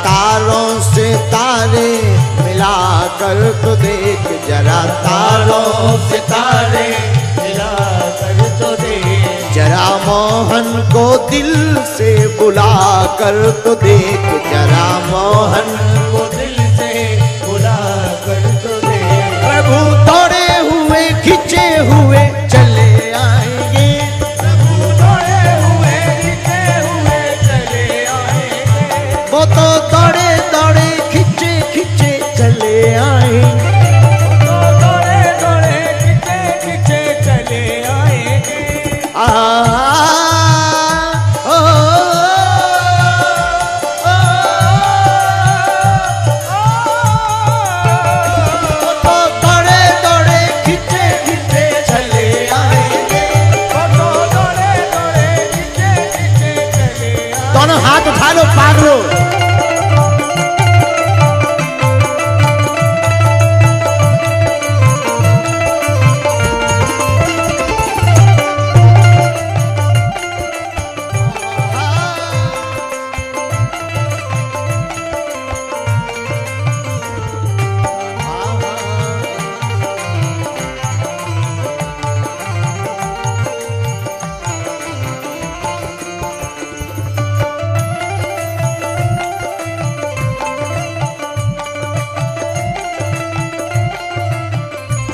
तारों से तारे मिला कर तो देख, जरा तारों से तारे मिला कर तो देख, जरा मोहन को दिल से बुला कर तो देख, जरा मोहन को दिल से बुला कर तो देख। प्रभु दौड़े हुए खिंचे हुए चले आएंगे, प्रभु दौड़े हुए खिंचे हुए चले आएंगे, वो तो दौड़े दौड़े खिंचे खिंचे चले आएंगे, वो तो दौड़े दौड़े खिंचे खिंचे चले आएंगे। दोनों हाथ उठा लो, पागलो।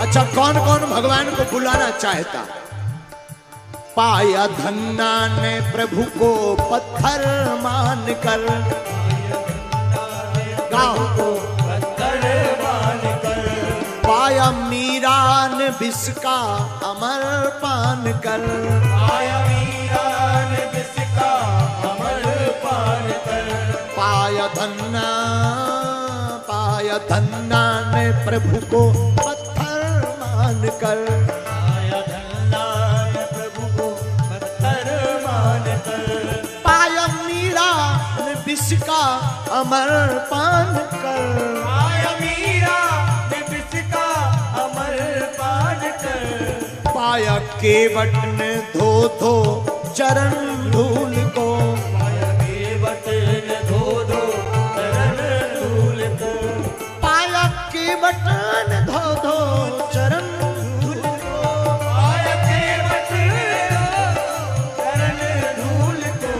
अच्छा, कौन कौन भगवान को बुलाना चाहता? पाया धन्ना ने प्रभु को पत्थर मान कर, गाँव को पत्थर मान कर, पाया मीरा ने विष का अमर पान कर, पाया मीरा ने विष का अमर पान कर, पाया धन्ना ने प्रभु को मान कर, पाया धन्ना ने प्रभु को पत्थर मान कर, पाया मीरा ने विष का अमर पान कर, पाया मीरा ने विष का अमर पान कर, पाया केवट ने धो धो चरण धूल को, पाया केवट ने धो धो चरण धूल को, पाया केवट ने धो धो चरण धूल को, पाया केवट ने चरण धूल को,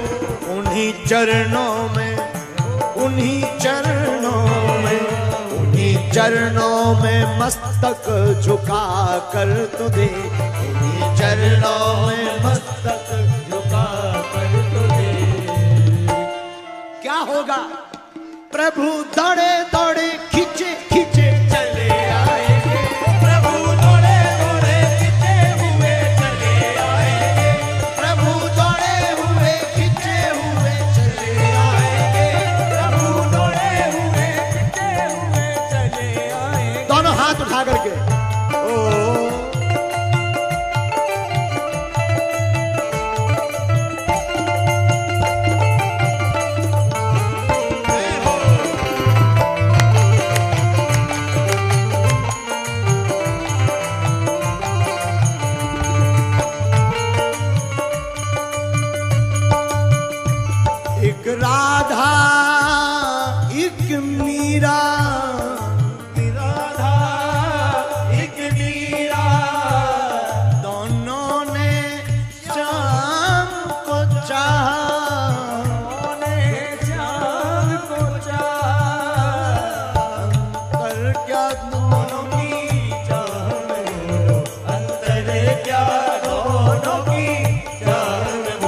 उन्हीं चरणों में, उन्हीं चरणों में, उन्हीं चरणों में मस्तक झुका कर तो दे, उन्हीं चरणों में मस्तक झुका कर तो दे। क्या होगा? प्रभु दौड़े दौड़े खींचे खींचे चले आएंगे, प्रभु दौड़े दौड़े खींचे हुए चले आएंगे, प्रभु दौड़े हुए खींचे हुए चले आएंगे, प्रभु दौड़े हुए खींचे हुए चले आएंगे। दोनों हाथ उठा करके एक राधा एक मीरा, राधा एक मीरा, दोनों ने श्याम को चाहा, श्याम को चाहा, अंतर क्या दोनों की चाह में, अंतर क्या दोनों की चाह में,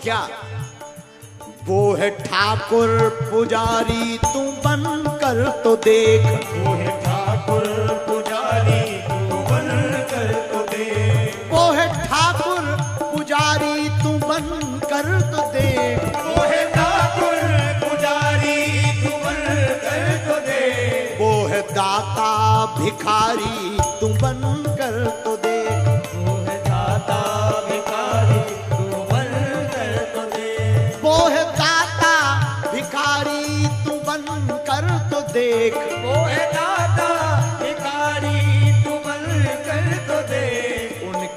क्या? वो है ठाकुर पुजारी तू बन कर तो देख, वो है ठाकुर पुजारी तू बन कर तो देख, वो है ठाकुर पुजारी तू बन कर तो देख, वो है ठाकुर पुजारी तू बन कर तो देख, वो है दाता भिखारी तू बन कर तो देख, वो है दाता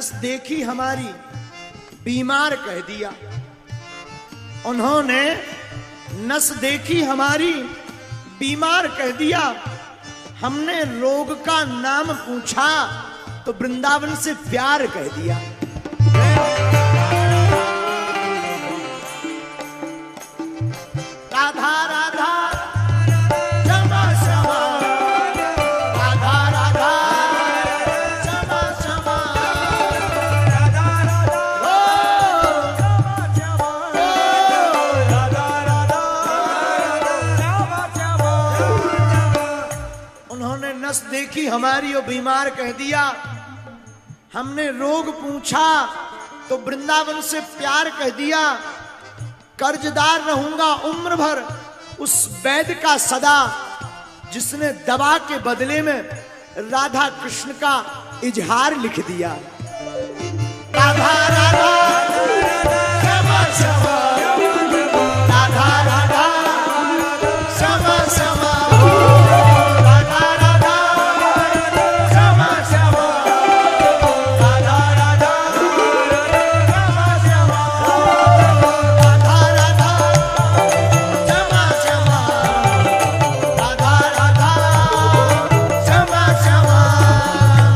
नस देखी हमारी बीमार कह दिया। उन्होंने नस देखी हमारी बीमार कह दिया। हमने रोग का नाम पूछा तो वृंदावन से प्यार कह दिया। राधा राधा क्षमा क्षमा, राधा राधा क्षमा क्षमा, राधा राधा उन्होंने नस देखी हमारी और बीमार कह दिया। हमने रोग पूछा तो वृंदावन से प्यार कह दिया। कर्जदार रहूंगा उम्र भर उस वैद्य का सदा, जिसने दवा के बदले में राधा कृष्ण का इजहार लिख दिया। राधा राधा क्षमा क्षमा, राधा राधा क्षमा क्षमा, राधा राधा क्षमा क्षमा, राधा राधा क्षमा क्षमा, राधा राधा क्षमा क्षमा, राधा राधा क्षमा क्षमा,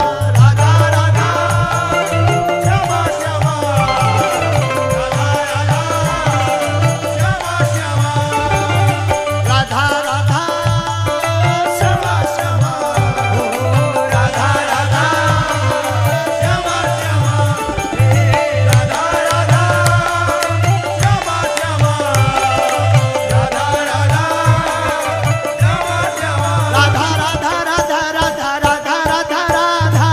राधा राधा क्षमा क्षमा, राधा राधा क्षमा क्षमा, राधा राधा क्षमा क्षमा, राधा राधा क्षमा क्षमा, राधा राधा क्षमा क्षमा, राधा राधा राधा राधा राधा राधा राधा,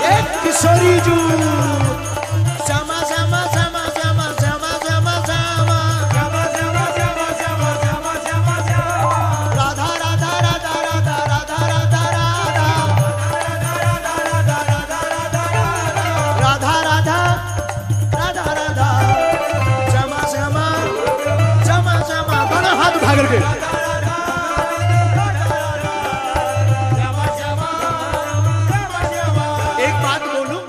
एक किशोरी जू क्षमा क्षमा क्षमा क्षमा क्षमा क्षमा क्षमा, राधा राधा राधा राधा राधा राधा राधा, राधा राधा राधा राधा क्षमा क्षमा क्षमा क्षमा। दोनों हाथ उठा करके एक बात बोलूं,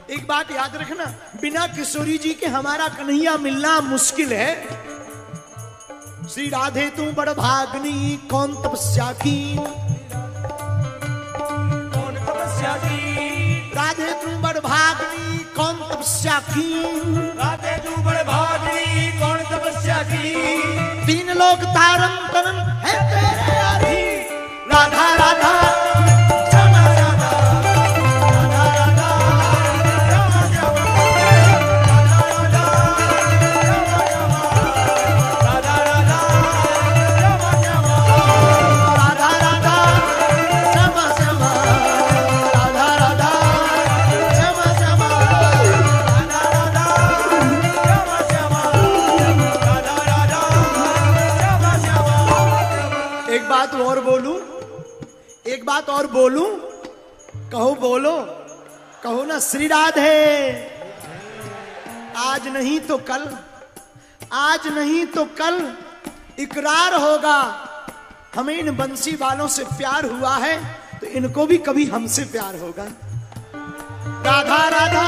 एक बात याद रखना, बिना किशोरी जी के हमारा कन्हैया मिलना मुश्किल है। श्री राधे तू बड़ भागनी कौन तपस्या की, कौन तपस्या की, राधे तू बड़ भागनी कौन तपस्या की, राधे तू बड़ भागनी कौन तपस्या की, तीन लोग तारन तनन है तेरे आधी, राधा राधा क्षमा क्षमा, राधा राधा क्षमा क्षमा, राधा राधा क्षमा क्षमा, राधा राधा क्षमा क्षमा, राधा राधा क्षमा क्षमा, राधा राधा क्षमा क्षमा, राधा राधा क्षमा क्षमा। एक बात और बोलूं, एक बात और बोलूं, कहो बोलो, कहो ना श्री राधे। आज नहीं तो कल, आज नहीं तो कल इकरार होगा, हमें इन बंसी वालों से प्यार हुआ है तो इनको भी कभी हमसे प्यार होगा। राधा राधा